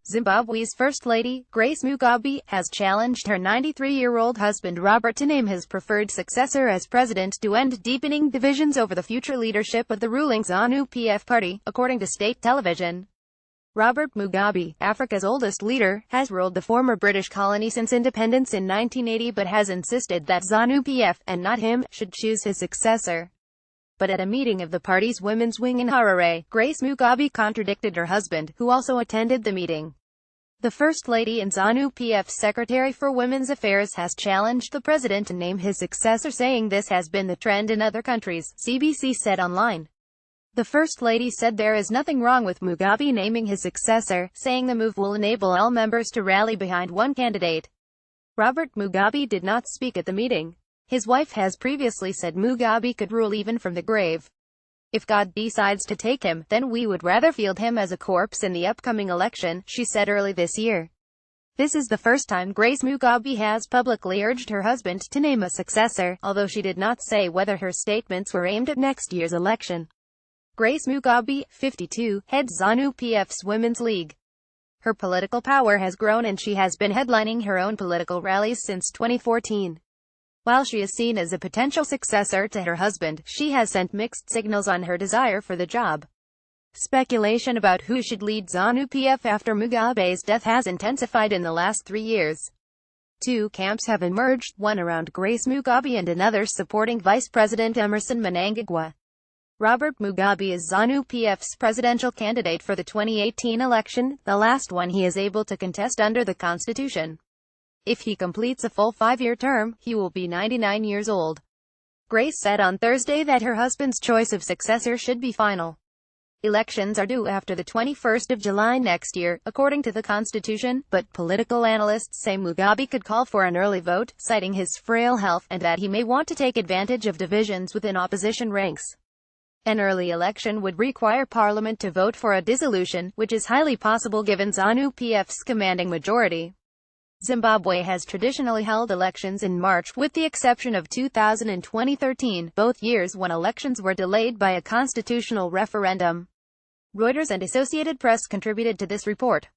Zimbabwe's First Lady, Grace Mugabe, has challenged her 93-year-old husband Robert to name his preferred successor as president to end deepening divisions over the future leadership of the ruling ZANU-PF party, according to state television. Robert Mugabe, Africa's oldest leader, has ruled the former British colony since independence in 1980 but has insisted that ZANU-PF, and not him, should choose his successor. But at a meeting of the party's women's wing in Harare, Grace Mugabe contradicted her husband, who also attended the meeting. The First Lady and ZANU-PF's Secretary for Women's Affairs has challenged the president to name his successor, saying this has been the trend in other countries, CBC said online. The First Lady said there is nothing wrong with Mugabe naming his successor, saying the move will enable all members to rally behind one candidate. Robert Mugabe did not speak at the meeting. His wife has previously said Mugabe could rule even from the grave. If God decides to take him, then we would rather field him as a corpse in the upcoming election, she said early this year. This is the first time Grace Mugabe has publicly urged her husband to name a successor, although she did not say whether her statements were aimed at next year's election. Grace Mugabe, 52, heads ZANU-PF's Women's League. Her political power has grown and she has been headlining her own political rallies since 2014. While she is seen as a potential successor to her husband, she has sent mixed signals on her desire for the job. Speculation about who should lead ZANU-PF after Mugabe's death has intensified in the last 3 years. Two camps have emerged, one around Grace Mugabe and another supporting Vice President Emmerson Mnangagwa. Robert Mugabe is ZANU-PF's presidential candidate for the 2018 election, the last one he is able to contest under the constitution. If he completes a full 5-year term, he will be 99 years old. Grace said on Thursday that her husband's choice of successor should be final. Elections are due after the 21st of July next year, according to the Constitution, but political analysts say Mugabe could call for an early vote, citing his frail health, and that he may want to take advantage of divisions within opposition ranks. An early election would require Parliament to vote for a dissolution, which is highly possible given ZANU-PF's commanding majority. Zimbabwe has traditionally held elections in March, with the exception of 2000 and 2013, both years when elections were delayed by a constitutional referendum. Reuters and Associated Press contributed to this report.